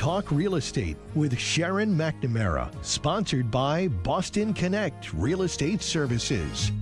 Talk Real Estate with Sharon McNamara, sponsored by Boston Connect Real Estate Services.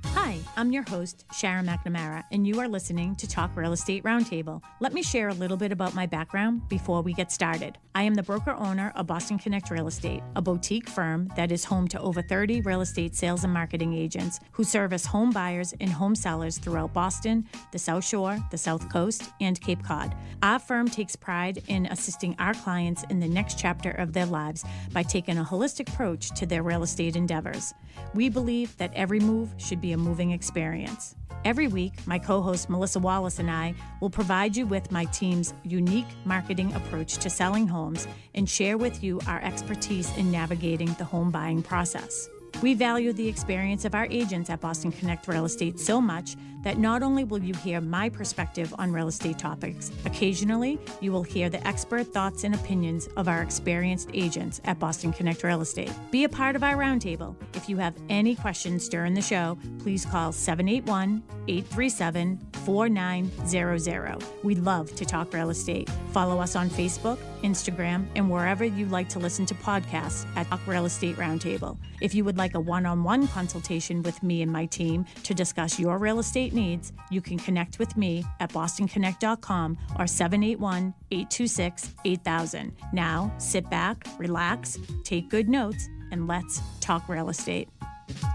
Hi, I'm your host, Sharon McNamara, and you are listening to Talk Real Estate Roundtable. Let me share a little bit about my background before we get started. I am the broker-owner of Boston Connect Real Estate, a boutique firm that is home to over 30 real estate sales and marketing agents who service home buyers and home sellers throughout Boston, the South Shore, the South Coast, and Cape Cod. Our firm takes pride in assisting our clients in the next chapter of their lives by taking a holistic approach to their real estate endeavors. We believe that every move should be a moving experience. Every week, my co-host Melissa Wallace and I will provide you with my team's unique marketing approach to selling homes and share with you our expertise in navigating the home buying process. We value the experience of our agents at Boston Connect Real Estate so much that not only will you hear my perspective on real estate topics, occasionally you will hear the expert thoughts and opinions of our experienced agents at Boston Connect Real Estate. Be a part of our roundtable. If you have any questions during the show, please call 781-837-4900. We'd love to talk real estate. Follow us on Facebook, Instagram, and wherever you like to listen to podcasts at Talk Real Estate Roundtable. If you would like a one-on-one consultation with me and my team to discuss your real estate needs, you can connect with me at bostonconnect.com or 781-826-8000. Now, sit back, relax, take good notes, and let's talk real estate.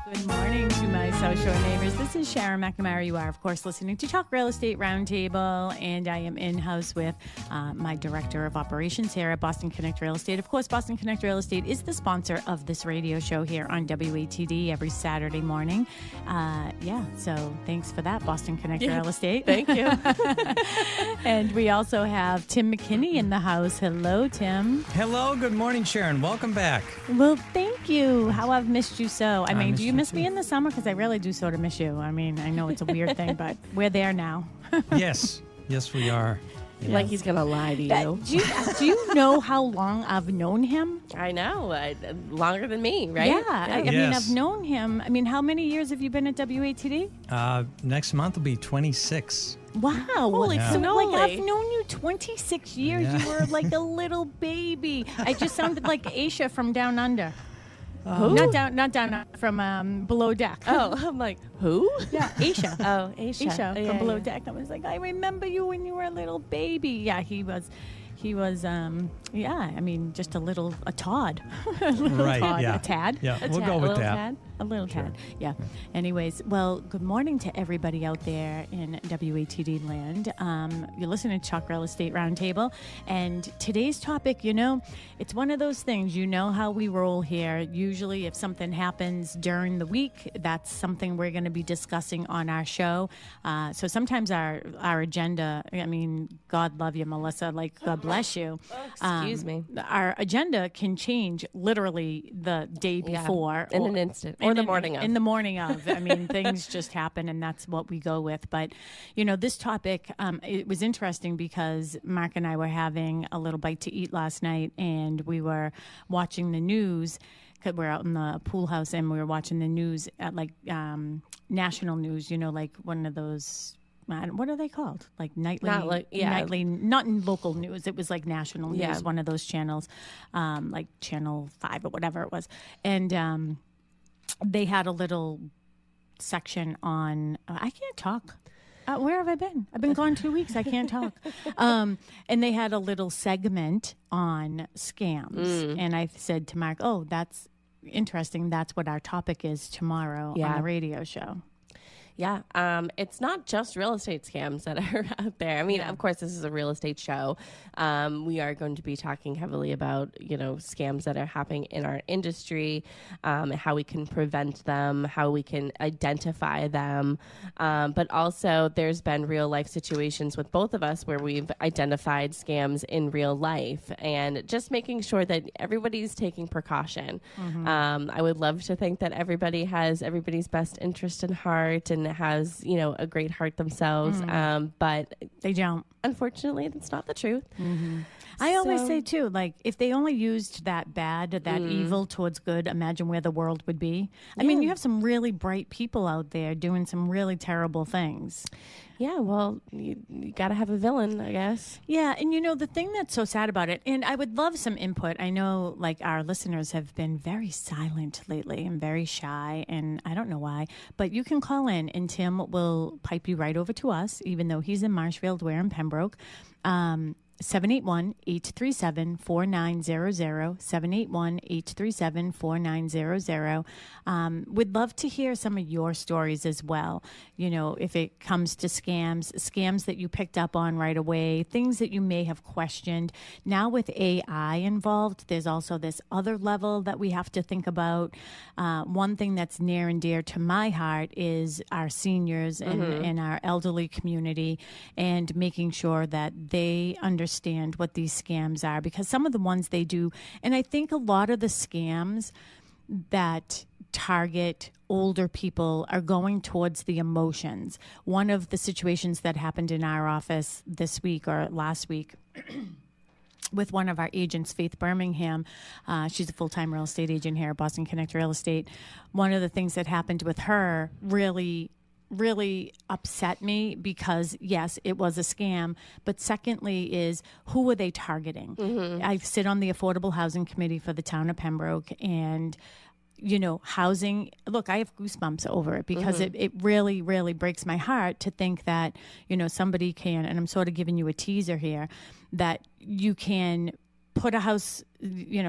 Good morning to my South Shore neighbors. This is Sharon McNamara. You are, of course, listening to Talk Real Estate Roundtable, and I am in-house with my Director of Operations here at Boston Connect Real Estate. Of course, Boston Connect Real Estate is the sponsor of this radio show here on WATD every Saturday morning. So thanks for that, Boston Connect Real Estate. Thank you. And we also have Tim McKinney in the house. Hello, Tim. Hello, good morning, Sharon. Welcome back. Well, thank you. How I've missed you so. I mean, do you miss you me in the summer? Because I really do sort of miss you. I mean, I know it's a weird thing, but we're there now. Yes, we are. Yes. Like he's going to lie to you. Do you know how long I've known him? I know. Longer than me, right? Yeah. I mean, I've known him. I mean, how many years have you been at WATD? Next month will be 26. Wow. Holy So, cannoli. like, I've known you 26 years. Yeah. You were like a little baby. I just sounded like Aisha from Down Under. Who? Not down from Below Deck. Oh, I'm like, who? Yeah, Aisha. Oh, Aisha. Aisha Oh, from Below Deck. I was like, I remember you when you were a little baby. Yeah, he was, I mean, just a Todd. A little Right, Todd. yeah. A tad. Yeah, A we'll tad, go a with little that. tad? A little Sure. tad, yeah. Anyways, well, good morning to everybody out there in WATD land. You're listening to Talk Real Estate Roundtable, and today's topic, it's one of those things, how we roll here. Usually if something happens during the week, that's something we're going to be discussing on our show. So sometimes our agenda, I mean, God love you, Melissa, like, God bless you. Excuse me. Our agenda can change literally the day before. In an instant. Or the morning of. In the morning of. I mean, things just happen, and that's what we go with. But, this topic, it was interesting because Mark and I were having a little bite to eat last night, and we were watching the news. Because we're out in the pool house, and we were watching the news at, national news, like one of those... What are they called? Like nightly, nightly, not in local news. It was like national news, one of those channels, like Channel 5 or whatever it was. And they had a little section on, I can't talk. Where have I been? I've been gone 2 weeks. I can't talk. And they had a little segment on scams. And I said to Mark, oh, that's interesting. That's what our topic is tomorrow on the radio show. Yeah, it's not just real estate scams that are out there. I mean, of course, this is a real estate show. We are going to be talking heavily about, scams that are happening in our industry, how we can prevent them, how we can identify them. But also, there's been real life situations with both of us where we've identified scams in real life, and just making sure that everybody's taking precaution. Mm-hmm. I would love to think that everybody has everybody's best interest in heart and has, a great heart themselves. But they don't. unfortunately, that's not the truth. I always say too, like if they only used that bad, that evil towards good, imagine where the world would be. I mean, you have some really bright people out there doing some really terrible things. Yeah, well, you got to have a villain, I guess. Yeah, and the thing that's so sad about it, and I would love some input. I know, like, our listeners have been very silent lately and very shy, and I don't know why, but you can call in, and Tim will pipe you right over to us, even though he's in Marshfield, we're in Pembroke. 781-837-4900, 781-837-4900. We'd love to hear some of your stories as well. If it comes to scams that you picked up on right away, things that you may have questioned. Now with AI involved, there's also this other level that we have to think about. One thing that's near and dear to my heart is our seniors and our elderly community, and making sure that they understand what these scams are, because some of the ones they do, and I think a lot of the scams that target older people are going towards the emotions. One of the situations that happened in our office this week or last week with one of our agents, Faith Birmingham, she's a full-time real estate agent here at Boston Connect Real Estate. One of the things that happened with her really upset me, because yes, it was a scam, but secondly is, who were they targeting? I sit on the Affordable Housing Committee for the town of Pembroke, and housing, look, I have goosebumps over it, because it really, really breaks my heart to think that, somebody can, and I'm sort of giving you a teaser here, that you can put a house,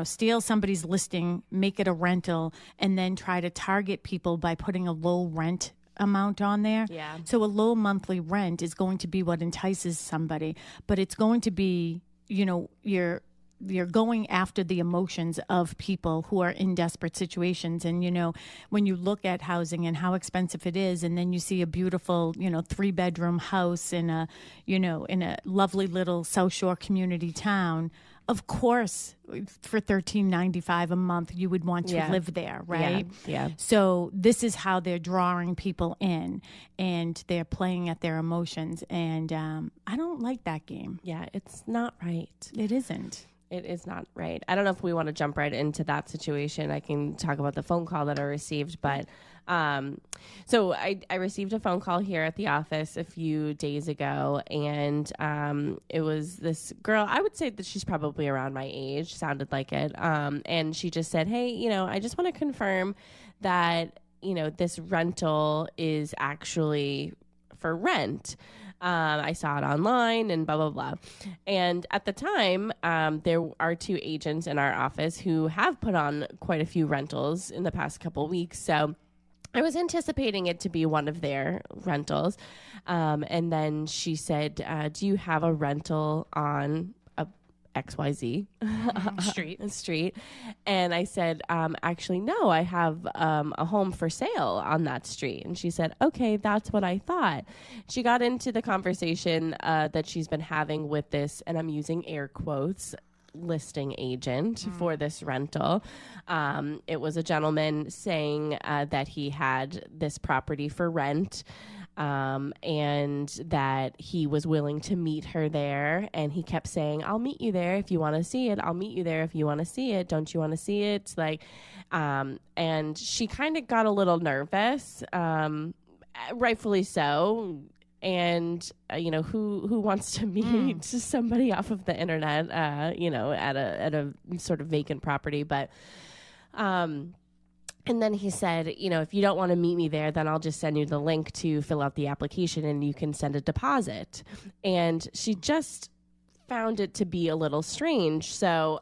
steal somebody's listing, make it a rental, and then try to target people by putting a low rent amount on there. Yeah. So a low monthly rent is going to be what entices somebody, but it's going to be, you're going after the emotions of people who are in desperate situations. And, when you look at housing and how expensive it is, and then you see a beautiful, 3-bedroom house in a lovely little South Shore community town, of course, for $13.95 a month, you would want to live there, right? Yeah. So this is how they're drawing people in, and they're playing at their emotions. And I don't like that game. Yeah, it's not right. It isn't. It is not right. I don't know if we want to jump right into that situation. I can talk about the phone call that I received, but so I received a phone call here at the office a few days ago, and it was this girl. I would say that she's probably around my age, sounded like it. And she just said, hey, I just want to confirm that, this rental is actually for rent. I saw it online and blah, blah, blah. And at the time, there are 2 agents in our office who have put on quite a few rentals in the past couple weeks. So I was anticipating it to be one of their rentals. And then she said, do you have a rental on a XYZ street? And I said, actually, no, I have a home for sale on that street. And she said, okay, that's what I thought. She got into the conversation that she's been having with this, and I'm using air quotes, listing agent for this rental. It was a gentleman saying that he had this property for rent, and that he was willing to meet her there. And he kept saying, I'll meet you there if you want to see it. I'll meet you there if you want to see it. Don't you want to see it? Like, and she kind of got a little nervous, rightfully so. And, who wants to meet somebody off of the internet, at a sort of vacant property. But, and then he said, if you don't want to meet me there, then I'll just send you the link to fill out the application and you can send a deposit. And she just found it to be a little strange. So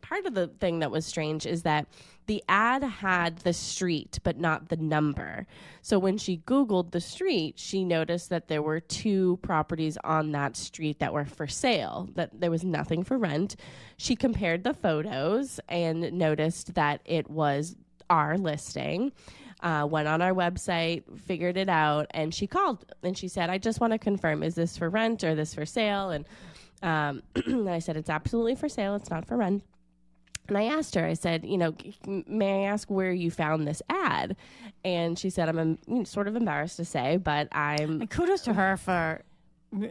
part of the thing that was strange is that the ad had the street, but not the number. So when she Googled the street, she noticed that there were 2 properties on that street that were for sale, that there was nothing for rent. She compared the photos and noticed that it was our listing, went on our website, figured it out, and she called and she said, I just want to confirm, is this for rent or this for sale? And I said, it's absolutely for sale. It's not for rent. And I asked her, I said, may I ask where you found this ad? And she said, I'm sort of embarrassed to say, but And kudos to her for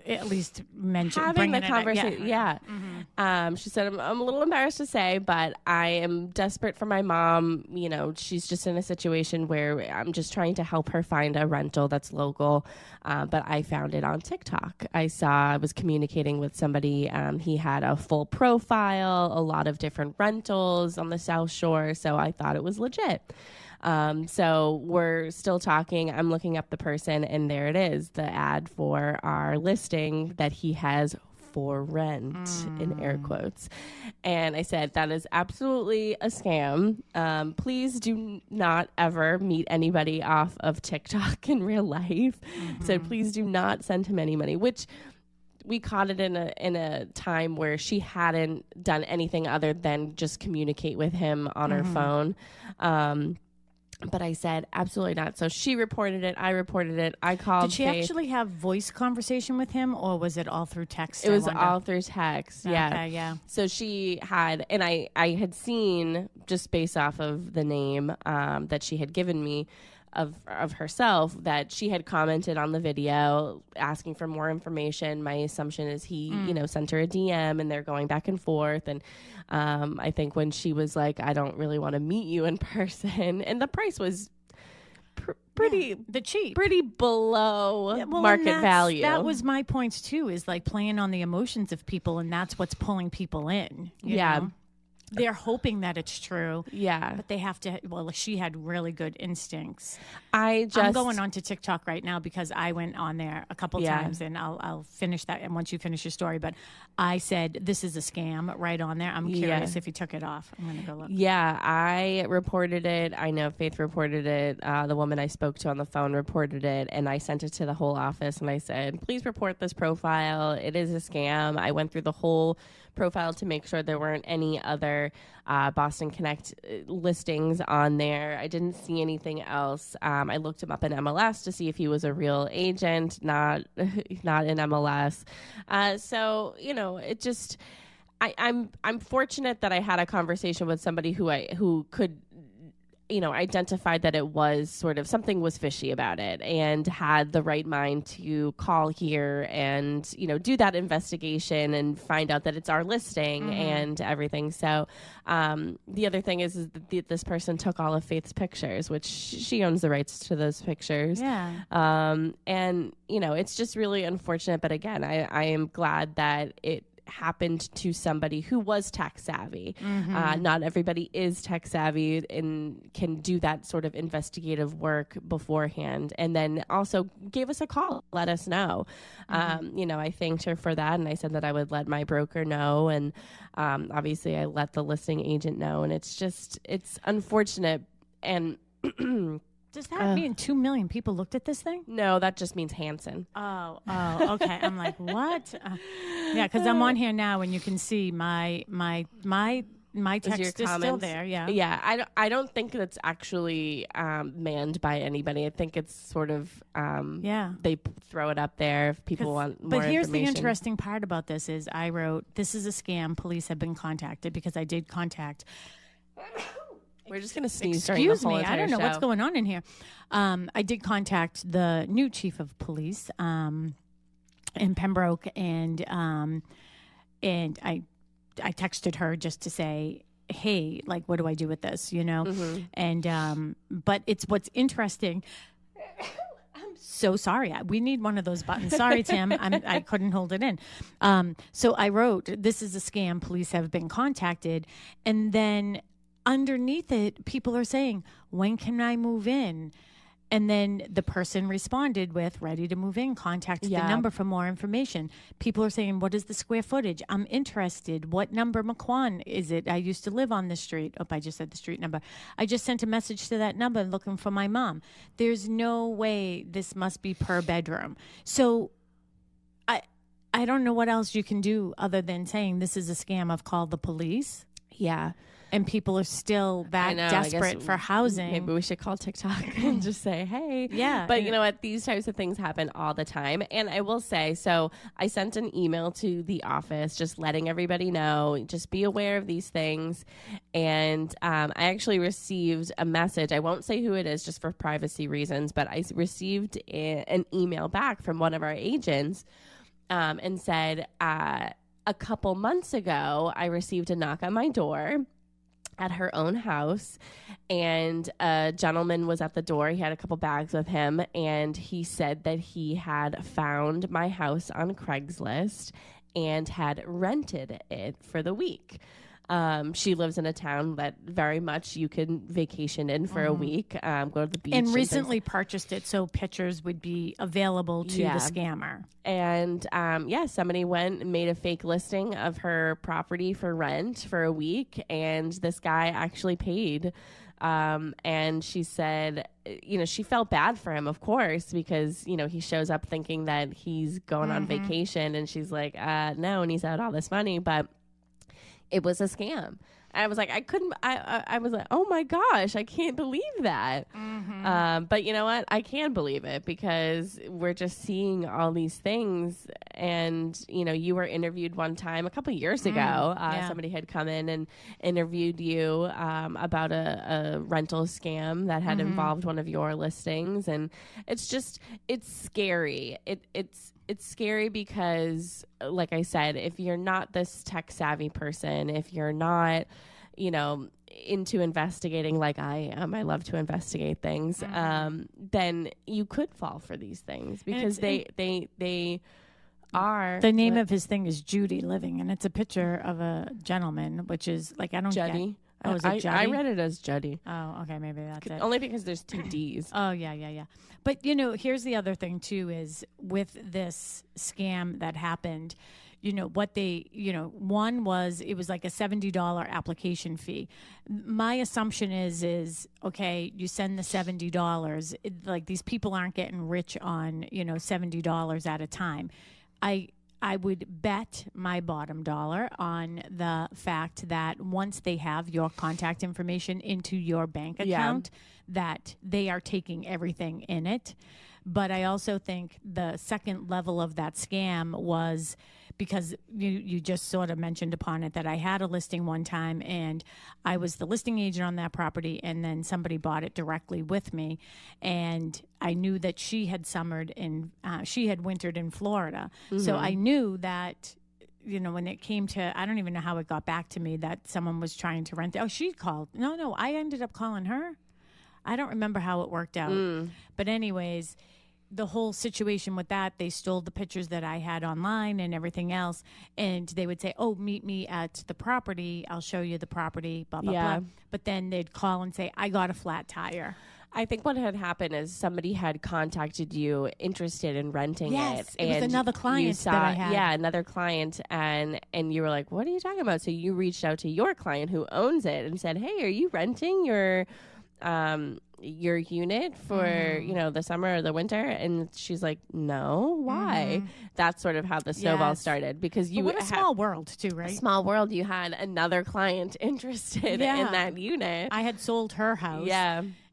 at least mention having the bringing it up. conversation. Yeah. She said, I'm a little embarrassed to say, but I am desperate for my mom. You know, she's just in a situation where I'm just trying to help her find a rental that's local. But I found it on TikTok. I was communicating with somebody. He had a full profile, a lot of different rentals on the South Shore. So I thought it was legit. So we're still talking. I'm looking up the person, and there it is, the ad for our listing that he has for rent, in air quotes. And I said, that is absolutely a scam. Please do not ever meet anybody off of TikTok in real life. So please do not send him any money, which we caught it in a time where she hadn't done anything other than just communicate with him on her phone. But I said, absolutely not. So she reported it. I reported it. I called Did she Faith. actually have voice conversation with him, or was it all through text? It was all through text. Yeah. Okay, yeah. So she had, and I had seen, just based off of the name that she had given me of herself, that she had commented on the video asking for more information. My assumption is he, sent her a DM, and they're going back and forth. And I think when she was like, I don't really want to meet you in person, and the price was pretty below market value. That was my point too, is like playing on the emotions of people, and that's what's pulling people in. You know? They're hoping that it's true. Yeah. But they have to, well, she had really good instincts. I'm going on to TikTok right now because I went on there a couple times, and I'll finish that. And once you finish your story, but I said, this is a scam right on there. I'm curious if you took it off. I'm going to go look. Yeah, I reported it. I know Faith reported it. The woman I spoke to on the phone reported it, and I sent it to the whole office, and I said, please report this profile. It is a scam. I went through the whole profile to make sure there weren't any other Boston Connect listings on there. I didn't see anything else. I looked him up in MLS to see if he was a real agent, not in MLS. So, it just, I'm fortunate that I had a conversation with somebody who could, identified that it was sort of something was fishy about it, and had the right mind to call here and, do that investigation and find out that it's our listing and everything. So the other thing is that this person took all of Faith's pictures, which she owns the rights to those pictures. Yeah. And, it's just really unfortunate. But again, I am glad that it happened to somebody who was tech savvy. Not everybody is tech savvy and can do that sort of investigative work beforehand, and then also gave us a call, let us know. I thanked her for that, and I said that I would let my broker know, and obviously I let the listing agent know, and it's unfortunate. And does that mean 2 million people looked at this thing? No, that just means Hanson. Oh, okay. I'm like, what? Yeah, because I'm on here now, and you can see my text is still there. Yeah, yeah. I don't think that's actually manned by anybody. I think it's sort of they throw it up there if people want more information. But here's the interesting part about this is I wrote, this is a scam. Police have been contacted, because I did contact. We're just going to sneeze during the whole entire show. I don't know what's going on in here. I did contact the new chief of police in Pembroke, and I texted her just to say, hey, like, what do I do with this, And but it's what's interesting. I'm so sorry. We need one of those buttons. Sorry, Tim. I couldn't hold it in. So I wrote, this is a scam. Police have been contacted. And then underneath it, people are saying, when can I move in? And then the person responded with, ready to move in, contact the number for more information. People are saying, what is the square footage? I'm interested. What number McQuan is it? I used to live on this street. Oh, I just said the street number. I just sent a message to that number looking for my mom. There's no way this must be per bedroom. So I don't know what else you can do other than saying this is a scam. I've called the police. Yeah. And people are still that desperate for housing. Maybe we should call TikTok and just say, hey. Yeah. But you know what? These types of things happen all the time. And I will say, so I sent an email to the office just letting everybody know, just be aware of these things. And I actually received a message. I won't say who it is just for privacy reasons, but I received an email back from one of our agents and said, a couple months ago, I received a knock on my door at her own house, and a gentleman was at the door. He had a couple bags with him, and he said that he had found my house on Craigslist and had rented it for the week. She lives in a town that very much you can vacation in for a week, go to the beach. And recently purchased it so pictures would be available to the scammer. And somebody went and made a fake listing of her property for rent for a week, and this guy actually paid. And she said, she felt bad for him, of course, because, he shows up thinking that he's going on vacation, and she's like, no, and he's out all this money, but it was a scam. I was like, I was like, oh my gosh, I can't believe that. But you know what? I can believe it, because we're just seeing all these things. And, you were interviewed one time a couple of years ago. Somebody had come in and interviewed you about a rental scam that had involved one of your listings. And it's scary. It's scary because, like I said, if you're not this tech savvy person, if you're not, into investigating like I am, I love to investigate things, then you could fall for these things, because they are. The name of his thing is Judy Living, and it's a picture of a gentleman, which is like, I don't Juddy. get. Oh, is it Juddy? I read it as Juddy. Oh, okay, maybe that's it. Only because there's 2 D's. Oh, yeah. But, here's the other thing, too, is with this scam that happened, what they, one was, it was like a $70 application fee. My assumption is, okay, you send the $70, like these people aren't getting rich on, $70 at a time. I would bet my bottom dollar on the fact that once they have your contact information into your bank account, that they are taking everything in it. But I also think the second level of that scam was because you just sort of mentioned upon it that I had a listing one time, and I was the listing agent on that property, and then somebody bought it directly with me, and I knew that she had wintered in Florida. So I knew that, when it came to, I don't even know how it got back to me that someone was trying to rent. Oh, she called. No, I ended up calling her. I don't remember how it worked out. But anyways, the whole situation with that, they stole the pictures that I had online and everything else. And they would say, oh, meet me at the property. I'll show you the property, blah, blah, blah. But then they'd call and say, I got a flat tire. I think what had happened is somebody had contacted you interested in renting it. Yes, it was another client that I had. Yeah, another client. And you were like, what are you talking about? So you reached out to your client who owns it and said, hey, are you renting your unit for the summer or the winter? And she's like, no, why? That's sort of how the snowball started, because you what a small world too, right? Small world. You had another client interested in that unit. I had sold her house,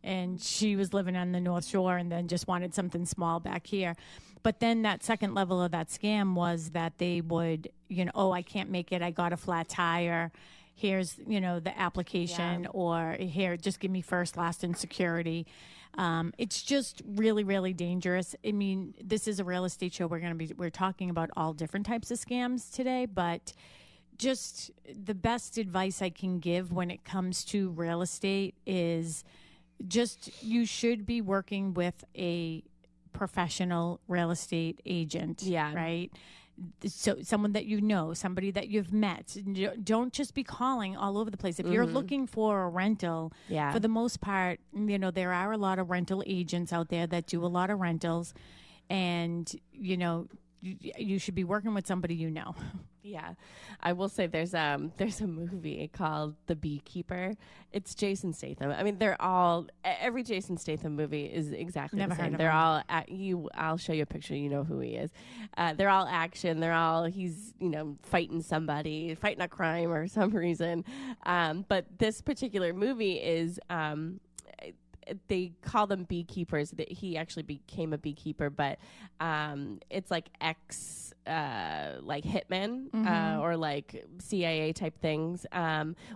and she was living on the North Shore and then just wanted something small back here. But then that second level of that scam was that they would, oh, I can't make it, I got a flat tire, here's, the application, or here, just give me first, last, and security. It's just really, really dangerous. I mean, this is a real estate show. We're talking about all different types of scams today, but just the best advice I can give when it comes to real estate is just, you should be working with a professional real estate agent, right? So someone that somebody that you've met. Don't just be calling all over the place. If you're looking for a rental, for the most part, there are a lot of rental agents out there that do a lot of rentals, and you should be working with somebody you know. Yeah, I will say there's a movie called The Beekeeper. It's Jason Statham. I mean, every Jason Statham movie is exactly the same. They're all I'll show you a picture. You know who he is. They're all action. He's fighting somebody, fighting a crime or some reason. But this particular movie is. They call them beekeepers. He actually became a beekeeper, but it's like like hitmen or like CIA type things.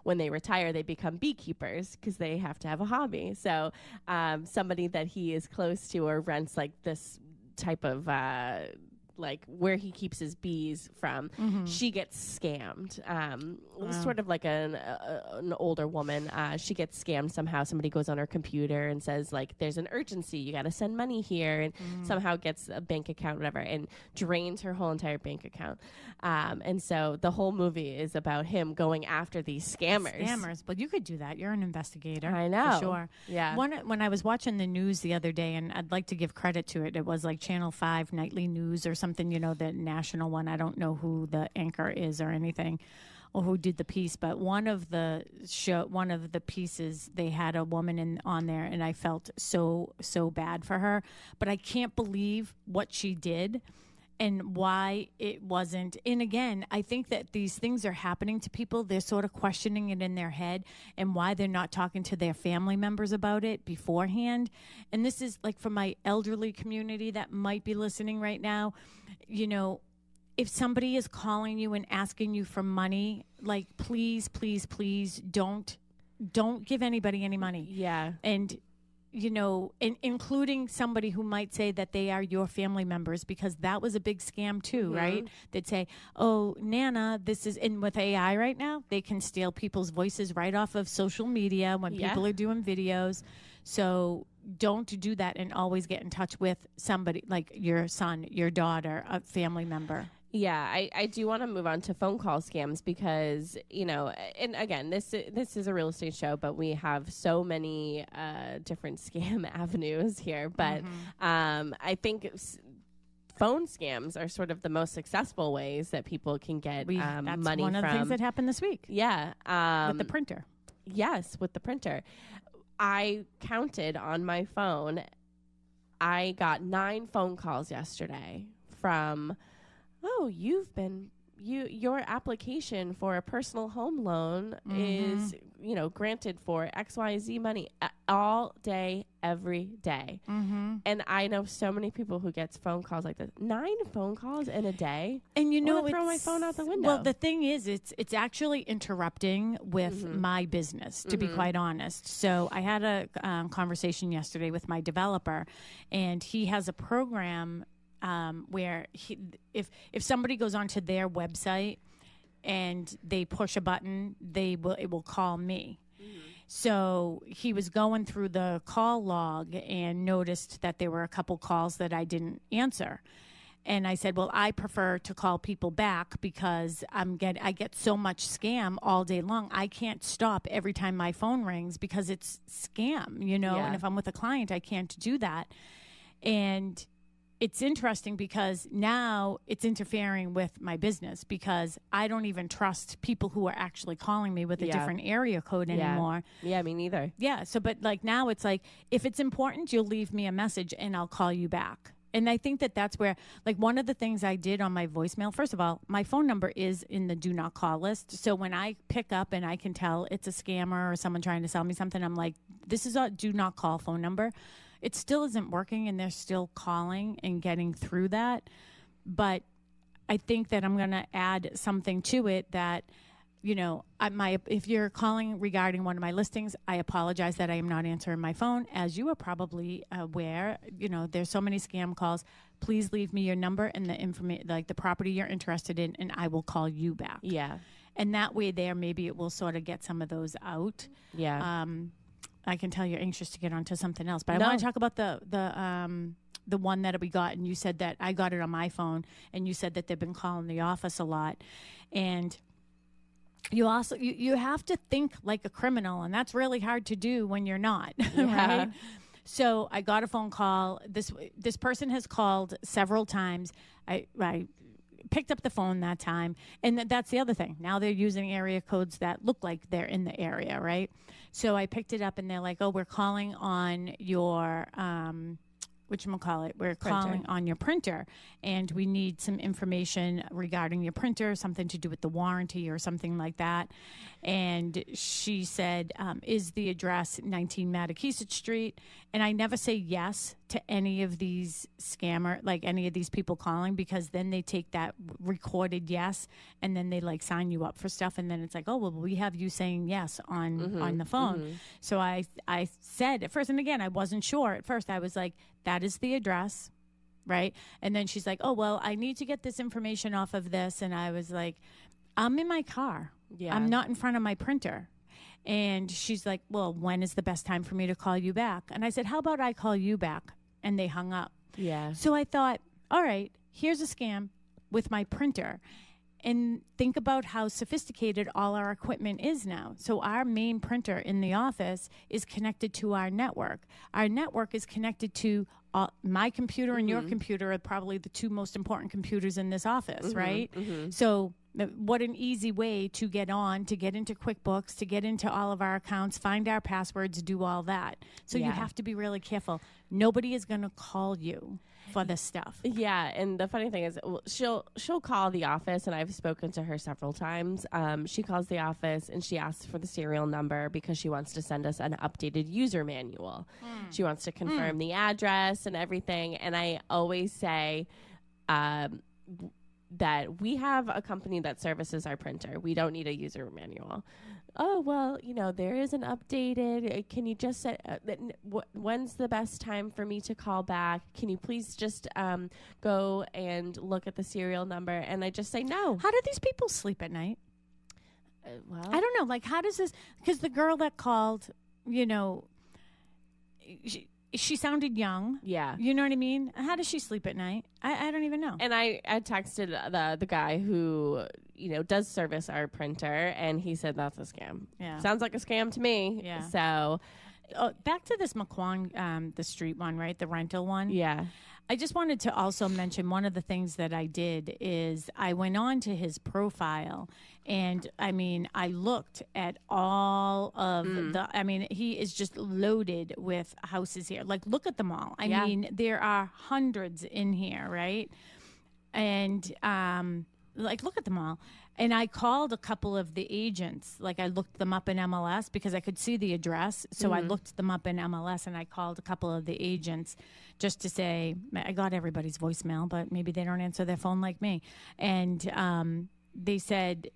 When they retire, they become beekeepers because they have to have a hobby. So somebody that he is close to or rents like this type of like where he keeps his bees from. She gets scammed. Sort of like an older woman. She gets scammed somehow. Somebody goes on her computer and says like, there's an urgency. You got to send money here, and somehow gets a bank account, whatever, and drains her whole entire bank account. And so the whole movie is about him going after these scammers. But you could do that. You're an investigator. I know. For sure. Yeah. When I was watching the news the other day, and I'd like to give credit to it, it was like Channel 5 Nightly News or something, the national one. I don't know who the anchor is or anything, or who did the piece, but one of the pieces, they had a woman on there, and I felt so bad for her. But I can't believe what she did and why it wasn't. And again, I think that these things are happening to people. They're sort of questioning it in their head, and why they're not talking to their family members about it beforehand. And this is like for my elderly community that might be listening right now. If somebody is calling you and asking you for money, like please don't give anybody any money. Yeah. And including somebody who might say that they are your family members, because that was a big scam too, right? They'd say, oh, Nana, this is, and with AI right now, they can steal people's voices right off of social media when people are doing videos. So don't do that, and always get in touch with somebody like your son, your daughter, a family member. Yeah, I do want to move on to phone call scams because, and again, this is a real estate show, but we have so many different scam avenues here. But I think phone scams are sort of the most successful ways that people can get money from. That's one of the things that happened this week. Yeah. With the printer. Yes, with the printer. I counted on my phone. I got 9 phone calls yesterday from... Oh, your application for a personal home loan is, granted for XYZ money all day, every day. And I know so many people who gets phone calls like this. 9 phone calls in a day. And throw my phone out the window. Well, the thing is, it's actually interrupting with my business, to be quite honest. So I had a conversation yesterday with my developer, and he has a program where if somebody goes onto their website and they push a button, it will call me. So he was going through the call log and noticed that there were a couple calls that I didn't answer. And I said, well, I prefer to call people back because I get so much scam all day long. I can't stop every time my phone rings because it's scam, and if I'm with a client, I can't do that. And it's interesting because now it's interfering with my business, because I don't even trust people who are actually calling me with a different area code anymore. Yeah, me neither. Yeah. So, but like now it's like, if it's important, you'll leave me a message and I'll call you back. And I think that that's where, like, one of the things I did on my voicemail, first of all, my phone number is in the do not call list. So when I pick up and I can tell it's a scammer or someone trying to sell me something, I'm like, this is a do not call phone number. It still isn't working, and they're still calling and getting through that. But I think that I'm going to add something to it that, if you're calling regarding one of my listings, I apologize that I am not answering my phone. As you are probably aware, there's so many scam calls. Please leave me your number and the information, like the property you're interested in, and I will call you back. Yeah. And that way maybe it will sort of get some of those out. Yeah. I can tell you're anxious to get onto something else, but I want to talk about the one that we got, and you said that I got it on my phone, and you said that they've been calling the office a lot, and you also you have to think like a criminal, and that's really hard to do when you're not, right? So I got a phone call. This person has called several times. I picked up the phone that time, and that's the other thing. Now they're using area codes that look like they're in the area, right? So I picked it up, and they're like, oh, we're calling on your whatchamacallit, we're calling on your printer, and we need some information regarding your printer, something to do with the warranty or something like that. And she said, is the address 19 Mattakesett Street? And I never say yes to any of these any of these people calling, because then they take that recorded yes, and then they sign you up for stuff, and then it's like, oh, well, we have you saying yes on the phone. So I said at first, and again, I wasn't sure at first. I was like, that is the address. right? And then she's like, oh, well, I need to get this information off of this. And I was like, I'm in my car. Yeah. I'm not in front of my printer. And she's like, well, when is the best time for me to call you back? And I said, how about I call you back? And they hung up. Yeah. So I thought, all right, here's a scam with my printer. And think about how sophisticated all our equipment is now. So our main printer in the office is connected to our network. Our network is connected to my computer and your computer are probably the two most important computers in this office, right? So what an easy way to get into QuickBooks, to get into all of our accounts, find our passwords, do all that. So you have to be really careful. Nobody is going to call you for this stuff. Yeah, and the funny thing is, she'll call the office, and I've spoken to her several times. She calls the office and she asks for the serial number because she wants to send us an updated user manual. She wants to confirm the address and everything, and I always say that we have a company that services our printer. We don't need a user manual. Oh, well, there is an updated. Can you just say when's the best time for me to call back? Can you please just go and look at the serial number? And I just say no. How do these people sleep at night? Well, I don't know. Like, how does this? Because the girl that called, she sounded young. Yeah. You know what I mean? How does she sleep at night? I don't even know. And I texted the guy who, does service our printer, and he said that's a scam. Yeah. Sounds like a scam to me. Yeah. So. Back to this McQuon, the street one, right? The rental one. Yeah. I just wanted to also mention one of the things that I did is I went on to his profile, and I looked at all of he is just loaded with houses here. Like, look at them all. I mean, there are hundreds in here, right? And look at them all. And I called a couple of the agents. Like, I looked them up in MLS because I could see the address. So I looked them up in MLS, and I called a couple of the agents just to say, I got everybody's voicemail, but maybe they don't answer their phone like me. And they said,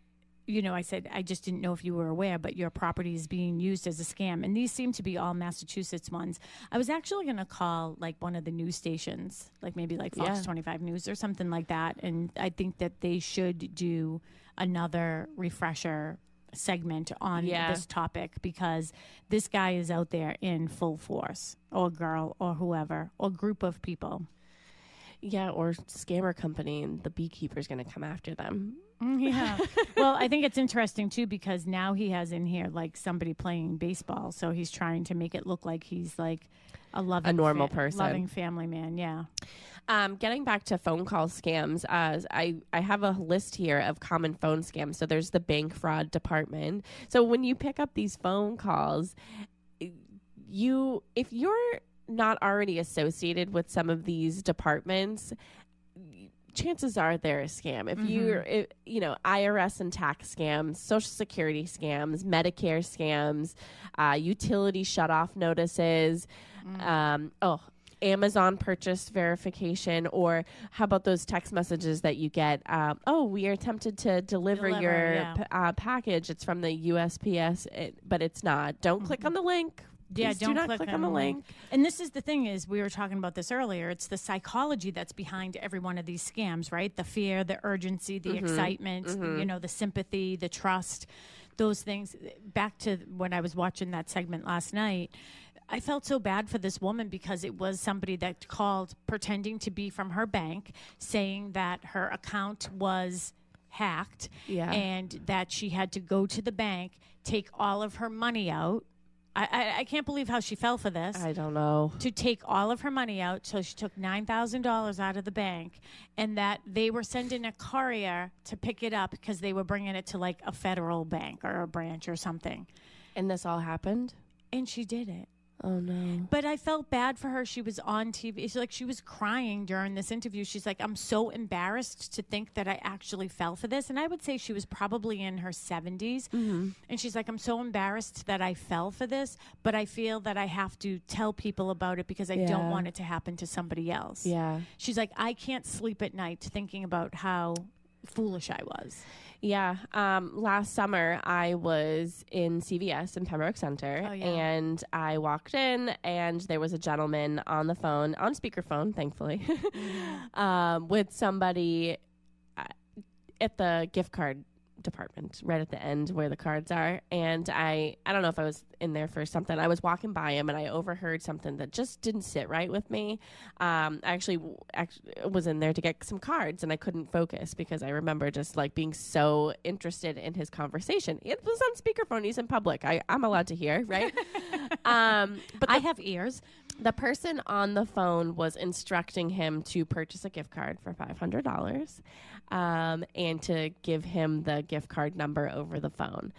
I said, I just didn't know if you were aware, but your property is being used as a scam. And these seem to be all Massachusetts ones. I was actually going to call one of the news stations, maybe Fox 25 News or something like that. And I think that they should do another refresher segment on this topic, because this guy is out there in full force, or girl, or whoever, or group of people. Yeah, or scammer company, and the beekeeper's going to come after them. Yeah. Well, I think it's interesting, too, because now he has in here, somebody playing baseball. So he's trying to make it look like he's, a normal person. Loving family man, yeah. Getting back to phone call scams, I have a list here of common phone scams. So there's the bank fraud department. So when you pick up these phone calls, if you're not already associated with some of these departments, chances are they're a scam. If you're, IRS and tax scams, Social Security scams, Medicare scams, utility shutoff notices, Amazon purchase verification, or how about those text messages that you get? We are attempted to deliver your package. It's from the USPS, but it's not. Don't click on the link. Yeah, do not click on the link. And this is the thing is, we were talking about this earlier. It's the psychology that's behind every one of these scams, right? The fear, the urgency, the excitement, the sympathy, the trust, those things. Back to when I was watching that segment last night, I felt so bad for this woman because it was somebody that called pretending to be from her bank, saying that her account was hacked and that she had to go to the bank, take all of her money out. I can't believe how she fell for this. I don't know. To take all of her money out. So she took $9,000 out of the bank, and that they were sending a courier to pick it up because they were bringing it to a federal bank or a branch or something. And this all happened? And she did it. Oh, no. But I felt bad for her. She was on TV. It's she was crying during this interview. She's like, I'm so embarrassed to think that I actually fell for this. And I would say she was probably in her 70s. And she's like, I'm so embarrassed that I fell for this, but I feel that I have to tell people about it because I don't want it to happen to somebody else. Yeah. She's like, I can't sleep at night thinking about how foolish I was. Yeah. Last summer, I was in CVS in Pembroke Center, and I walked in, and there was a gentleman on the phone, on speakerphone, thankfully, with somebody at the gift card department right at the end where the cards are. And I don't know if I was in there for something. I was walking by him and I overheard something that just didn't sit right with me. I actually was in there to get some cards and I couldn't focus because I remember just like being so interested in his conversation. It was on speakerphone. He's in public. I'm allowed to hear, right? But I have ears. The person on the phone was instructing him to purchase a gift card for $500 and to give him the gift card number over the phone.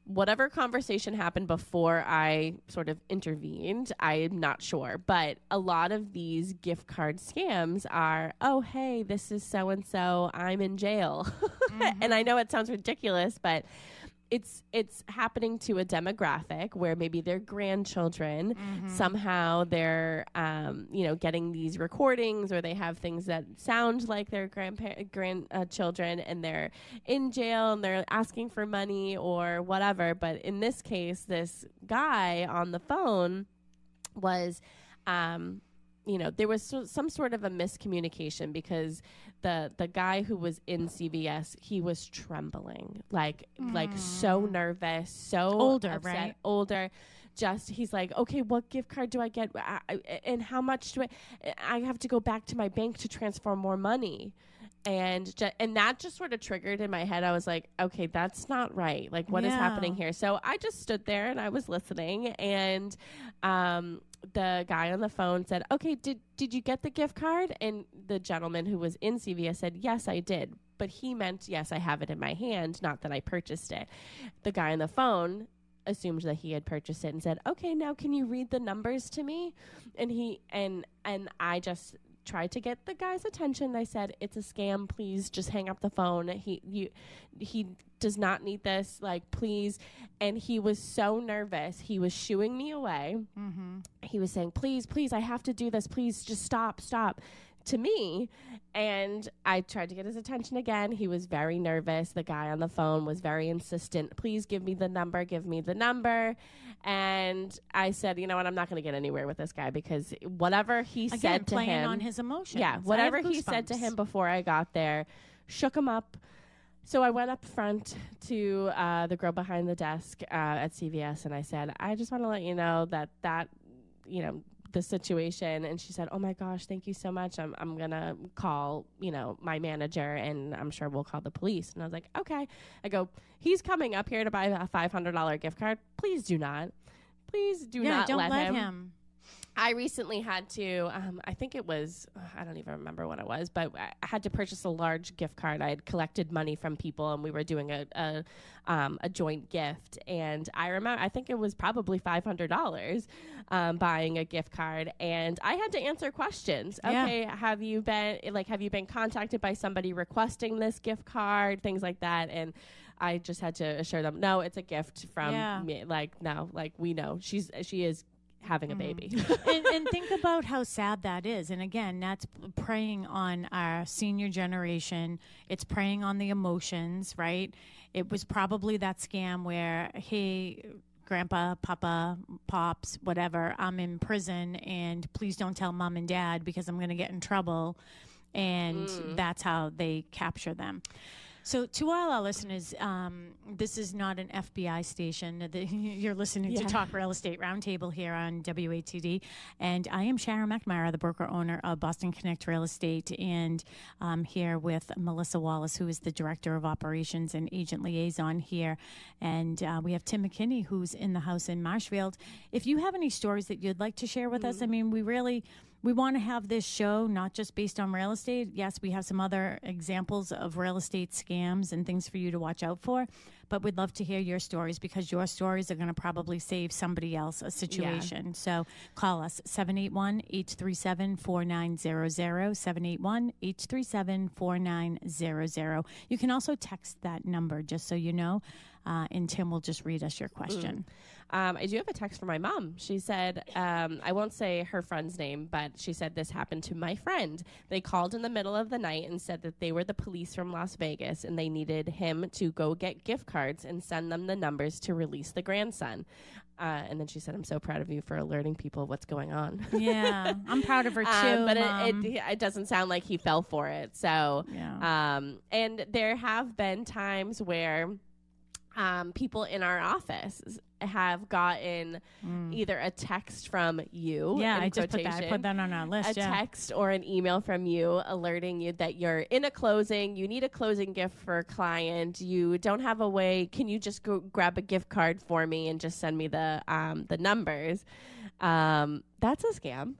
Whatever conversation happened before I sort of intervened, I'm not sure. But a lot of these gift card scams are, oh, hey, this is so-and-so, I'm in jail. And I know it sounds ridiculous, but it's happening to a demographic where maybe their grandchildren somehow they're getting these recordings or they have things that sound like their grandchildren and they're in jail and they're asking for money or whatever. But in this case, this guy on the phone was there was some sort of a miscommunication because the guy who was in CVS, he was trembling, like so nervous, so older, upset, right? Older. Just he's like, okay, what gift card do I get, and how much do I have to go back to my bank to transfer more money? And that just sort of triggered in my head. I was like, okay, that's not right. Like, what is happening here? So I just stood there and I was listening. And the guy on the phone said, okay, did you get the gift card? And the gentleman who was in CVS said, yes, I did. But he meant, yes, I have it in my hand, not that I purchased it. The guy on the phone assumed that he had purchased it and said, okay, now can you read the numbers to me? And I just tried to get the guy's attention. I said, it's a scam. Please just hang up the phone. He does not need this. Like, please. And he was so nervous. He was shooing me away. He was saying, please, I have to do this. Please just stop to me. And I tried to get his attention again. He was very nervous. The guy on the phone was very insistent. Please give me the number. And I said, you know what? I'm not going to get anywhere with this guy because whatever he said to playing him on his emotions. Yeah, whatever he said to him before I got there shook him up. So I went up front to the girl behind the desk at CVS and I said, I just want to let you know that the situation. And she said, oh my gosh, thank you so much. I'm going to call, my manager and I'm sure we'll call the police. And I was like, okay. I go, he's coming up here to buy a $500 gift card. Please do not don't let him. I recently had to, I think it was, I don't even remember what it was, but I had to purchase a large gift card. I had collected money from people and we were doing a joint gift. And I remember, I think it was probably $500 buying a gift card. And I had to answer questions. Yeah. Okay, have you been contacted by somebody requesting this gift card? Things like that. And I just had to assure them, no, it's a gift from me. Like, no, like we know she is having a baby. and think about how sad that is. And again, that's preying on our senior generation. It's preying on the emotions, right? It was probably that scam where, hey, grandpa, papa, pops, whatever, I'm in prison and please don't tell mom and dad because I'm going to get in trouble. And that's how they capture them. So to all our listeners, this is not an FBI station. You're listening to Talk Real Estate Roundtable here on WATD. And I am Sharon McNamara, the broker-owner of Boston Connect Real Estate. And I'm here with Melissa Wallace, who is the Director of Operations and Agent Liaison here. And we have Tim McKinney, who's in the house in Marshfield. If you have any stories that you'd like to share with us, I mean, we want to have this show not just based on real estate. Yes, we have some other examples of real estate scams and things for you to watch out for. but we'd love to hear your stories because your stories are going to probably save somebody else a situation. So call us 781-837-4900, 781-837-4900. You can also text that number just so you know, and Tim will just read us your question. I do have a text from my mom. She said, I won't say her friend's name, but she said this happened to my friend. They called in the middle of the night and said that they were the police from Las Vegas and they needed him to go get gift cards and send them the numbers to release the grandson. And then she said, I'm so proud of you for alerting people what's going on. Yeah, I'm proud of her too. But it doesn't sound like he fell for it. So, and there have been times where people in our office have gotten either a text from you. Yeah, I put that on our list. A text or an email from you alerting you that you're in a closing. You need a closing gift for a client. You don't have a way. Can you just go grab a gift card for me and just send me the numbers? That's a scam.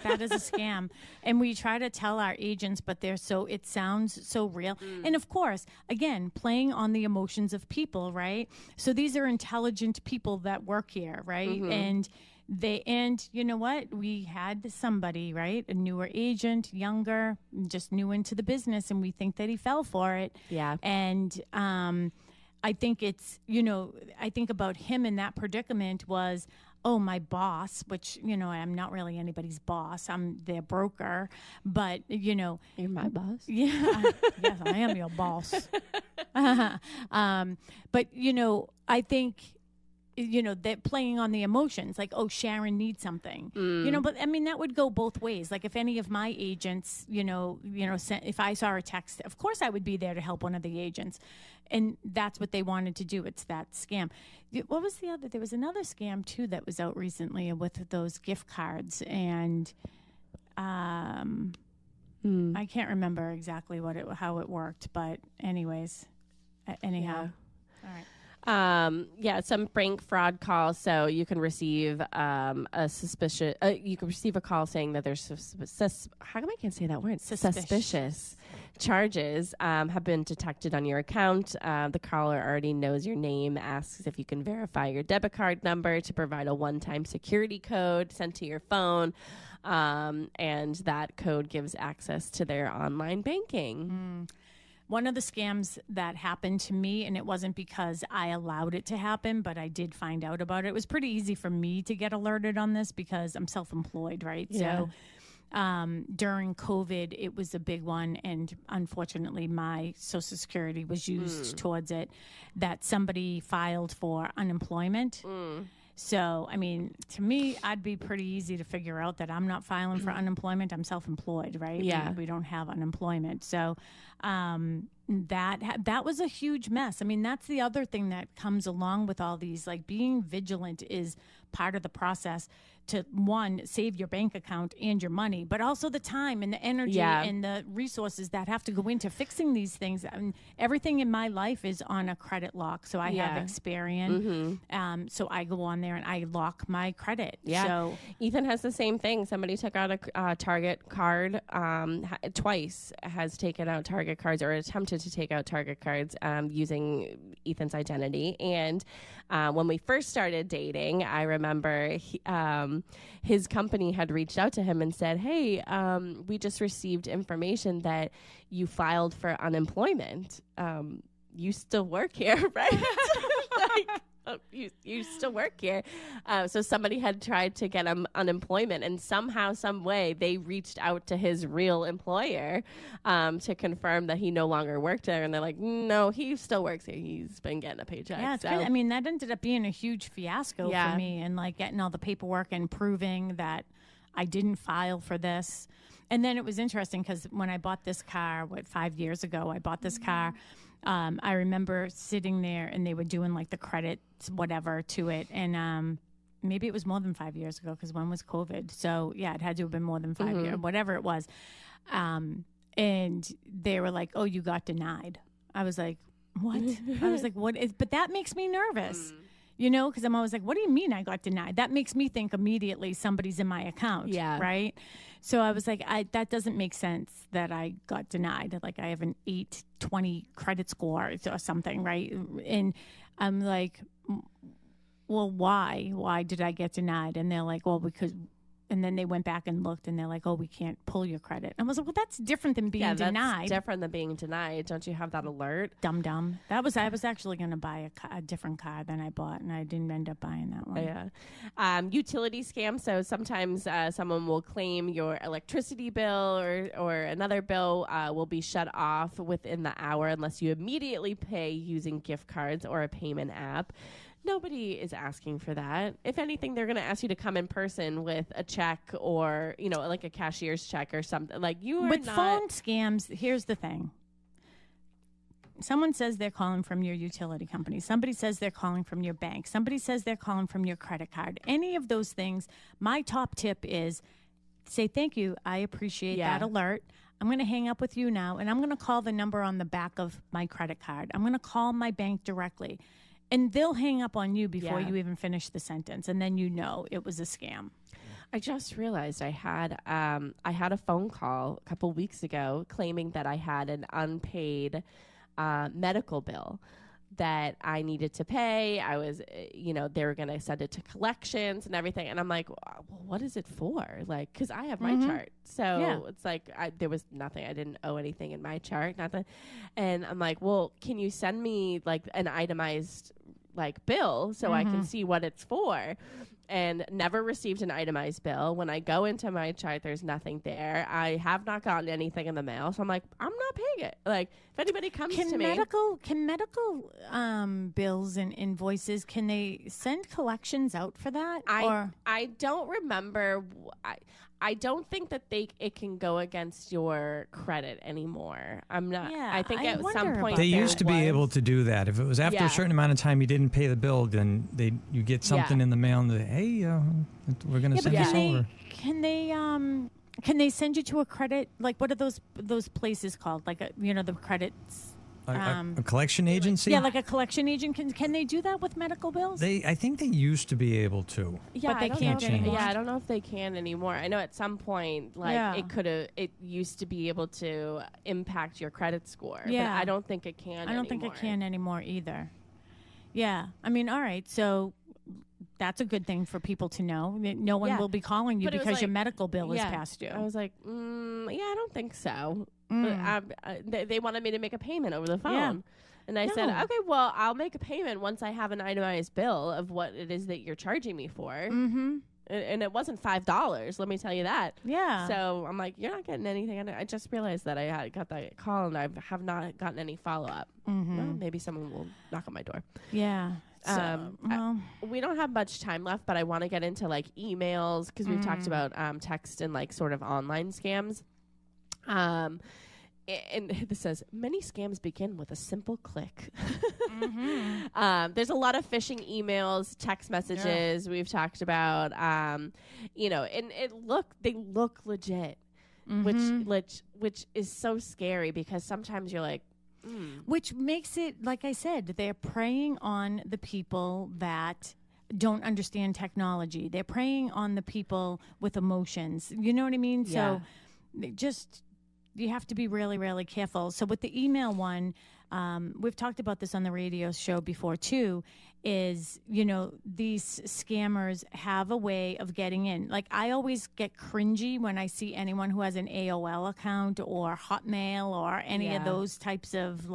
That is a scam. And we try to tell our agents, but it sounds so real. And of course, again, playing on the emotions of people, right? So these are intelligent people that work here, right? And you know what? We had somebody, right? A newer agent, younger, just new into the business, and we think that he fell for it. Yeah. And, I think I think about him in that predicament was, my boss, which, I'm not really anybody's boss. I'm their broker, but, You're my boss? Yeah. Yes, I am your boss. But, I think, that playing on the emotions, like, Sharon needs something, but I mean, that would go both ways. Like if any of my agents, if I saw a text, of course I would be there to help one of the agents. And that's what they wanted to do. It's that scam. What was the other? There was another scam too that was out recently with those gift cards, and I can't remember exactly how it worked. But anyways, anyhow, all right. Some prank fraud calls. So you can receive you can receive a call saying that there's how come I can't say that word? Suspicious charges have been detected on your account. The caller already knows your name, asks if you can verify your debit card number to provide a one-time security code sent to your phone. And that code gives access to their online banking. One of the scams that happened to me, and it wasn't because I allowed it to happen, but I did find out about it. It was pretty easy for me to get alerted on this because I'm self-employed, right? Yeah. So during COVID, it was a big one. And unfortunately, my Social Security was used towards it, that somebody filed for unemployment. So, I mean, to me, I'd be pretty easy to figure out that I'm not filing for unemployment. I'm self-employed, right? Yeah. We don't have unemployment. So that was a huge mess. I mean, that's the other thing that comes along with all these, like being vigilant is part of the process to, one, save your bank account and your money, but also the time and the energy and the resources that have to go into fixing these things. I mean, everything in my life is on a credit lock. So I have Experian. So I go on there and I lock my credit. Yeah. So Ethan has the same thing. Somebody took out a Target card twice, has taken out Target cards or attempted to take out Target cards using Ethan's identity. And when we first started dating, I remember his company had reached out to him and said, hey, we just received information that you filed for unemployment. You still work here, right? You still work here. So somebody had tried to get him unemployment, and somehow, some way, they reached out to his real employer to confirm that he no longer worked there. And they're like, no, he still works here. He's been getting a paycheck. yeah, it's good. I mean, that ended up being a huge fiasco for me, and like getting all the paperwork and proving that I didn't file for this. And then it was interesting because when I bought this car, 5 years ago, I bought this car. I remember sitting there and they were doing like the credits, whatever, to it. And maybe it was more than 5 years ago because when was COVID? So yeah, it had to have been more than 5 years, whatever it was. And they were like, oh, you got denied. I was like, what? I was like, what is, but that makes me nervous. You know, because I'm always like, what do you mean I got denied? That makes me think immediately somebody's in my account. Yeah. Right? So I was like, that doesn't make sense that I got denied. Like I have an 820 credit score or something, right? And I'm like, well, why? Why did I get denied? And they're like, well, because... And then they went back and looked, and they're like, "Oh, we can't pull your credit." And I was like, "Well, that's different than being denied." That's different than being denied. Don't you have that alert? Dum. I was actually going to buy a different car than I bought, and I didn't end up buying that one. Yeah. Utility scam. So sometimes someone will claim your electricity bill or another bill will be shut off within the hour unless you immediately pay using gift cards or a payment app. Nobody is asking for that. If anything, they're going to ask you to come in person with a check or, like a cashier's check or something. Like you are With phone scams, here's the thing. Someone says they're calling from your utility company. Somebody says they're calling from your bank. Somebody says they're calling from your credit card. Any of those things, my top tip is say, thank you. I appreciate that alert. I'm going to hang up with you now, and I'm going to call the number on the back of my credit card. I'm going to call my bank directly. And they'll hang up on you before you even finish the sentence, and then you know it was a scam. I just realized I had a phone call a couple weeks ago claiming that I had an unpaid medical bill that I needed to pay. I was, they were going to send it to collections and everything. And I'm like, well, what is it for? Like, because I have my chart. So it's like there was nothing. I didn't owe anything in my chart, nothing. And I'm like, well, can you send me like an itemized bill so I can see what it's for? And never received an itemized bill. When I go into my chart, there's nothing there. I have not gotten anything in the mail. So I'm like, I'm not paying it. Like, if anybody comes to me. Can medical bills and invoices, can they send collections out for that? I don't remember. I don't think that it can go against your credit anymore. I'm not. Yeah, I think at some point they used to be able to do that. If it was after a certain amount of time you didn't pay the bill, then you get something in the mail and hey, we're going to send this over. Can they send you to a credit? Like, what are those places called? Like, the credits. A collection agency? Yeah, like a collection agent. Can they do that with medical bills? I think they used to be able to. Yeah, but they can't anymore. Yeah, I don't know if they can anymore. I know at some point, it used to be able to impact your credit score. Yeah. But I don't think it can. I don't think it can anymore either. Yeah, I mean, all right, so that's a good thing for people to know. No one will be calling you because your medical bill is past due. I was like, I don't think so. But they wanted me to make a payment over the phone. Yeah. And I said, okay, well, I'll make a payment once I have an itemized bill of what it is that you're charging me for. Mm-hmm. And it wasn't $5, let me tell you that. Yeah. So I'm like, you're not getting anything. And I just realized that I had got that call and I have not gotten any follow-up. Mm-hmm. Well, maybe someone will knock on my door. Yeah. We don't have much time left, but I want to get into emails because we've talked about text and sort of online scams. And this says, many scams begin with a simple click. There's a lot of phishing emails, text messages we've talked about, and they look legit, which is so scary because sometimes you're like, Which makes it, like I said, they're preying on the people that don't understand technology. They're preying on the people with emotions. You know what I mean? Yeah. So you have to be really, really careful. So with the email one, we've talked about this on the radio show before too, is, these scammers have a way of getting in. Like, I always get cringy when I see anyone who has an AOL account or Hotmail or any of those types of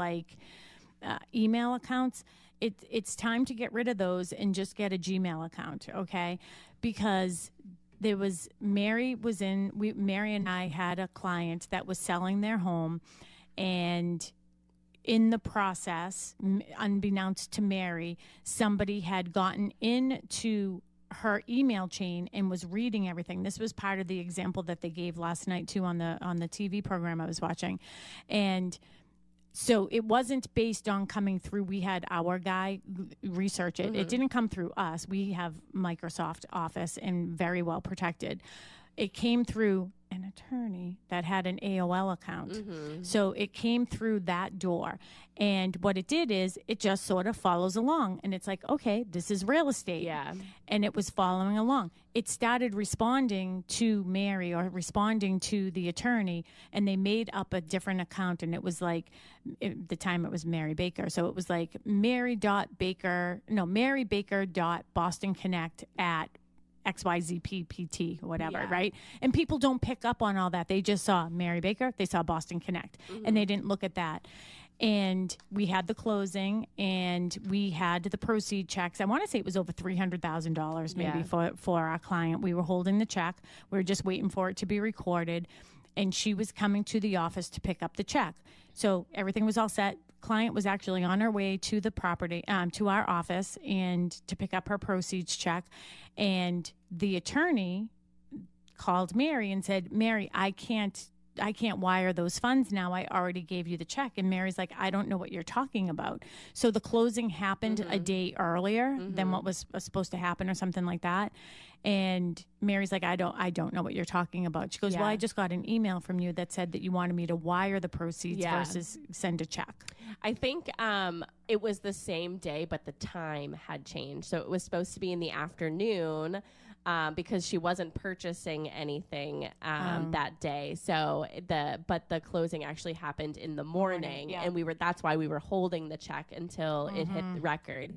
email accounts. It's time to get rid of those and just get a Gmail account, okay? Because Mary and I had a client that was selling their home, and in the process, unbeknownst to Mary, somebody had gotten into her email chain and was reading everything. This was part of the example that they gave last night too on the TV program I was watching. And so it wasn't based on coming through. We had our guy research it. Mm-hmm. It didn't come through us. We have Microsoft Office and very well protected. It came through an attorney that had an AOL account. So it came through that door. And what it did is it just sort of follows along. And it's like, okay, this is real estate. Yeah. And it was following along. It started responding to Mary or responding to the attorney, and they made up a different account. And it was like, at the time it was Mary Baker. So it was like marybaker.bostonconnect at XYZPPT or whatever, right? And people don't pick up on all that. They just saw Mary Baker, they saw Boston Connect, and they didn't look at that. And we had the closing, and we had the proceed checks. I want to say it was over $300,000 maybe for our client. We were holding the check. We were just waiting for it to be recorded, and she was coming to the office to pick up the check. So everything was all set. Client was actually on her way to the property, to our office, and to pick up her proceeds check. And the attorney called Mary and said, Mary, I can't wire those funds now. I already gave you the check. And Mary's like, I don't know what you're talking about. So the closing happened a day earlier than what was supposed to happen or something like that. And Mary's like, I don't know what you're talking about. She goes, well, I just got an email from you that said that you wanted me to wire the proceeds versus send a check. I think it was the same day, but the time had changed. So it was supposed to be in the afternoon because she wasn't purchasing anything that day. So the closing actually happened in the morning, and that's why we were holding the check until it hit the record.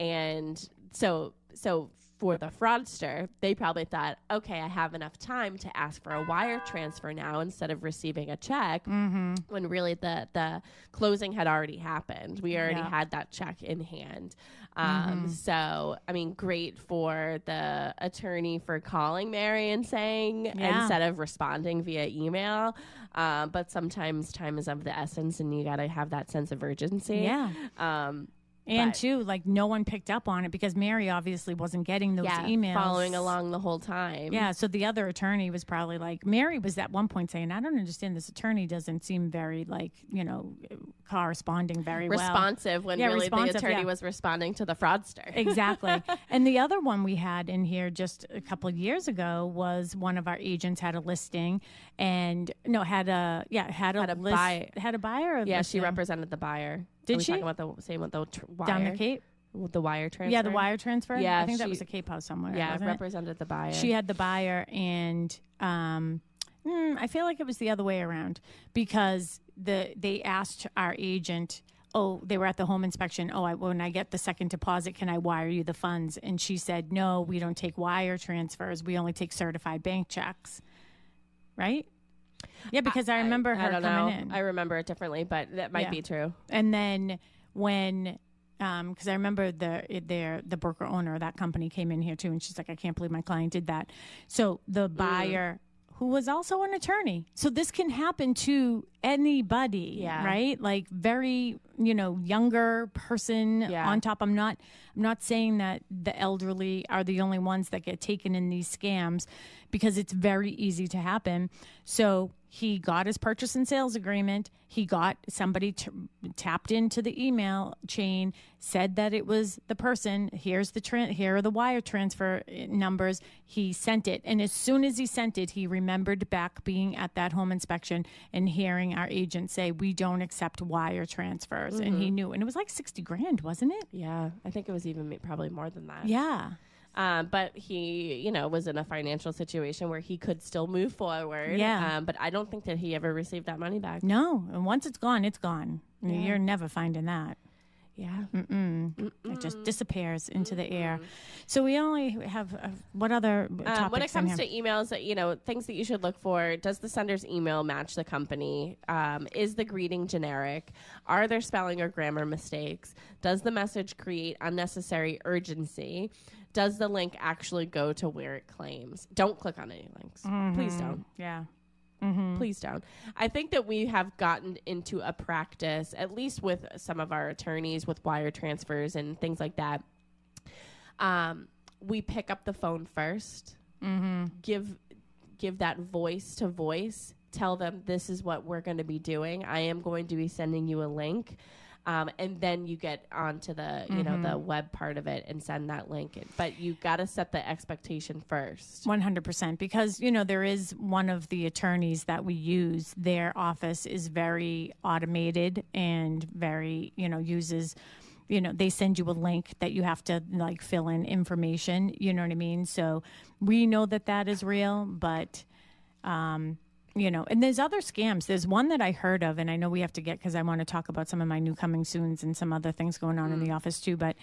And so for the fraudster, they probably thought, okay, I have enough time to ask for a wire transfer now instead of receiving a check, when really the closing had already happened. We already had that check in hand. So, I mean, great for the attorney for calling Mary and saying, instead of responding via email. But sometimes time is of the essence, and you got to have that sense of urgency. Yeah. And too, like, no one picked up on it because Mary obviously wasn't getting those emails. Following along the whole time. Yeah, so the other attorney was probably like, Mary was at one point saying, I don't understand, this attorney doesn't seem very, like, corresponding very responsive well. When really the attorney was responding to the fraudster. Exactly. And the other one we had in here just a couple of years ago was one of our agents had a listing and had a buyer. Yeah, she represented the buyer. Did she? Talking about the same with the wire? Down the Cape? With the wire transfer? Yeah, the wire transfer? Yeah. I think that was a Cape House somewhere. Yeah, wasn't represented the buyer. She had the buyer, and I feel like it was the other way around because they asked our agent, they were at the home inspection, when I get the second deposit, can I wire you the funds? And she said, no, we don't take wire transfers. We only take certified bank checks. Right? Yeah, because I remember her coming in. I remember it differently, but that might be true. And then when, because I remember the broker owner of that company came in here too, and she's like, I can't believe my client did that. So the buyer, who was also an attorney, so this can happen to anybody, right? Like very, younger person on top. I'm not saying that the elderly are the only ones that get taken in these scams, because it's very easy to happen. So he got his purchase and sales agreement. He got somebody tapped into the email chain, said that it was the person. Here are the wire transfer numbers. He sent it. And as soon as he sent it, he remembered back being at that home inspection and hearing our agent say, we don't accept wire transfers. And he knew. And it was like $60,000, wasn't it? Yeah. I think it was even probably more than that. Yeah. But he, was in a financial situation where he could still move forward. Yeah. But I don't think that he ever received that money back. No. And once it's gone, it's gone. Yeah. You're never finding that. Yeah. It just disappears into the air. So we only have, what other topics when it comes to emails, things that you should look for, does the sender's email match the company? Is the greeting generic? Are there spelling or grammar mistakes? Does the message create unnecessary urgency? Does the link actually go to where it claims? Don't click on any links. Please don't. Yeah. Please don't. I think that we have gotten into a practice, at least with some of our attorneys with wire transfers and things like that. We pick up the phone first, give that voice to voice, tell them this is what we're going to be doing. I am going to be sending you a link. and then you get onto the you know the web part of it and send that link. But you got to set the expectation first. 100%, because there is one of the attorneys that we use. Their office is very automated and very uses. They send you a link that you have to like fill in information. You know what I mean? So we know that is real, but, and there's other scams. There's one that I heard of, and I know we have to get, because I want to talk about some of my new coming soons and some other things going on in the office too. But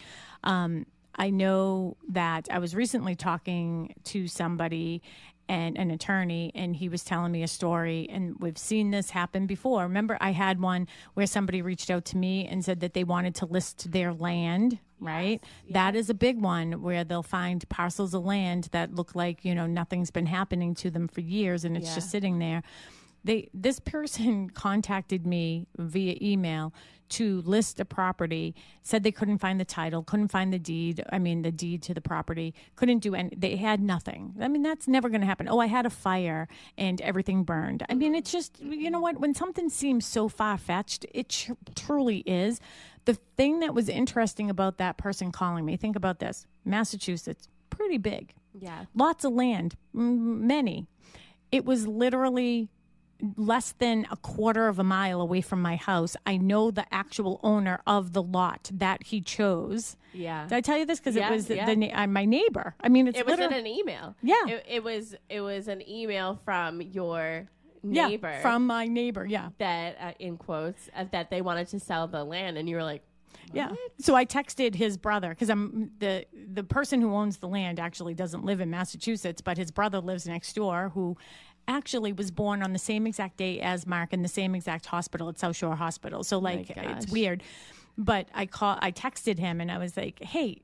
I know that I was recently talking to somebody and an attorney, and he was telling me a story, and we've seen this happen before. Remember, I had one where somebody reached out to me and said that they wanted to list their land, right? Yes. That is a big one, where they'll find parcels of land that look like, nothing's been happening to them for years, and it's just sitting there. This person contacted me via email to list a property, said they couldn't find the title, couldn't find the deed to the property, couldn't do any, they had nothing. I mean, that's never going to happen. Oh, I had a fire and everything burned. I mean, it's just, you know what, when something seems so far-fetched, it truly is. The thing that was interesting about that person calling me, think about this, Massachusetts, pretty big. Yeah. Lots of land, many. It was literally less than a quarter of a mile away from my house. I know the actual owner of the lot that he chose. Yeah. Did I tell you this? Because it was my neighbor. I mean, it was in an email. Yeah. It was an email from your neighbor. Yeah, from my neighbor. Yeah. That, in quotes, that they wanted to sell the land, and you were like, what? Yeah. So I texted his brother, because the person who owns the land actually doesn't live in Massachusetts, but his brother lives next door, who actually was born on the same exact day as Mark in the same exact hospital at South Shore Hospital. So like, it's weird. But I texted him, and I was like, hey,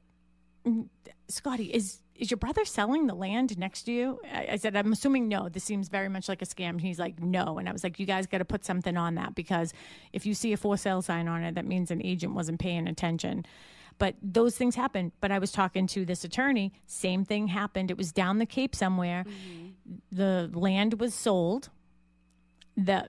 Scotty, is your brother selling the land next to you? I said, I'm assuming no. This seems very much like a scam. And he's like, no. And I was like, you guys got to put something on that, because if you see a for sale sign on it, that means an agent wasn't paying attention. But those things happen. But I was talking to this attorney. Same thing happened. It was down the Cape somewhere. The land was sold.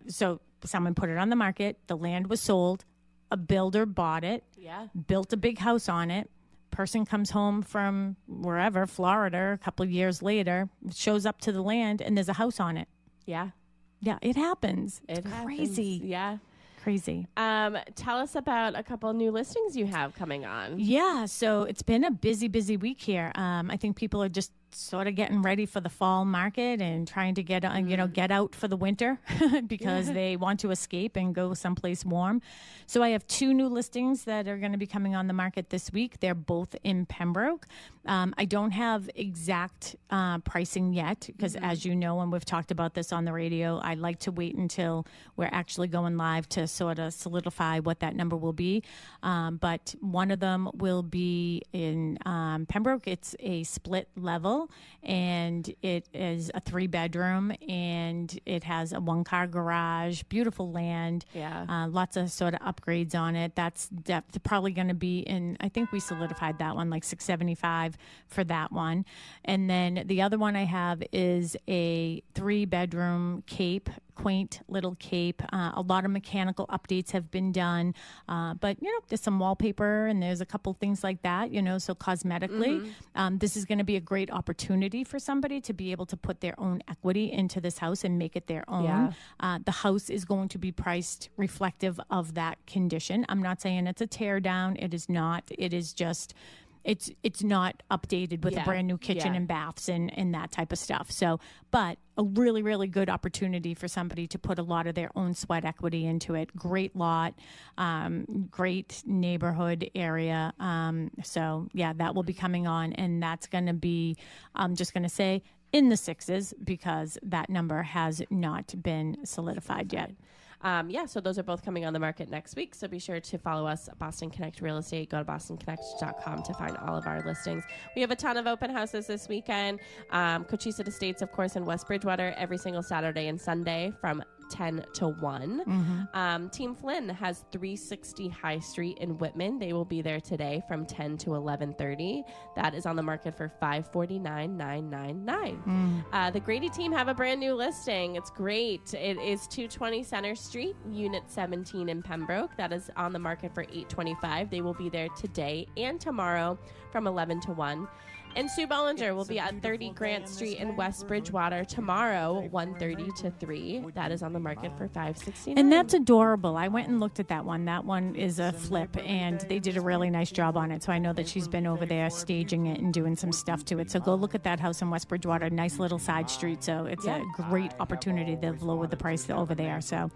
So someone put it on the market. The land was sold. A builder bought it. Yeah. Built a big house on it. Person comes home from wherever, Florida, a couple of years later, shows up to the land, and there's a house on it. Yeah. Yeah, it happens. It's crazy. Happens. Yeah. Crazy. Tell us about a couple new listings you have coming on. Yeah, so it's been a busy week here. I think people are just sort of getting ready for the fall market and trying to get out for the winter because they want to escape and go someplace warm. So I have two new listings that are going to be coming on the market this week. They're both in Pembroke. I don't have exact pricing yet because, as you know, and we've talked about this on the radio, I like to wait until we're actually going live to sort of solidify what that number will be. But one of them will be in Pembroke. It's a split level, and it is a 3-bedroom, and it has a 1-car garage, beautiful land, lots of sort of upgrades on it. That's probably going to be in, I think we solidified that one, like $675 for that one. And then the other one I have is a 3-bedroom Cape, quaint little Cape. A lot of mechanical updates have been done, but there's some wallpaper and there's a couple things like that, so cosmetically, this is going to be a great opportunity for somebody to be able to put their own equity into this house and make it their own. The house is going to be priced reflective of that condition. I'm not saying it's a tear down. It is not. It is just, it's not updated with a brand new kitchen and baths and that type of stuff. So, but a really, really good opportunity for somebody to put a lot of their own sweat equity into it. Great lot, great neighborhood area. So yeah, that will be coming on, and that's going to be, I'm just going to say, in the 6s because that number has not been solidified yet. So those are both coming on the market next week. So be sure to follow us at Boston Connect Real Estate. Go to bostonconnect.com to find all of our listings. We have a ton of open houses this weekend. Cochise Estates, of course, in West Bridgewater every single Saturday and Sunday from 10 to 1. Team Flynn has 360 High Street in Whitman. They will be there today from 10 to 11:30. That is on the market for $549,999. The Grady team have a brand new listing. It's great. It is 220 Center Street, Unit 17 in Pembroke. That is on the market for $825. They will be there today and tomorrow from 11 to 1. And Sue Bollinger will be at 30 Grant Street in West Bridgewater tomorrow, 1:30 to 3. That is on the market for $569. And that's adorable. I went and looked at that one. That one is a flip, and they did a really nice job on it. So I know that she's been over there staging it and doing some stuff to it. So go look at that house in West Bridgewater. Nice little side street. So it's a great opportunity. They've lowered the price over there. So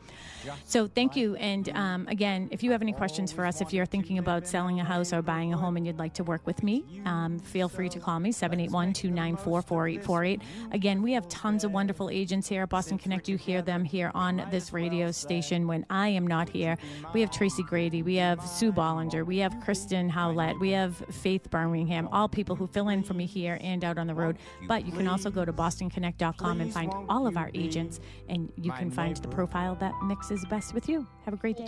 thank you. And again, if you have any questions for us, if you're thinking about selling a house or buying a home and you'd like to work with me, feel free to call me, 781-294-4848. Again, we have tons of wonderful agents here at Boston Connect. You hear them here on this radio station when I am not here. We have Tracy Grady. We have Sue Bollinger. We have Kristen Howlett. We have Faith Birmingham, all people who fill in for me here and out on the road. But you can also go to bostonconnect.com and find all of our agents, and you can find the profile that mixes best with you. Have a great day.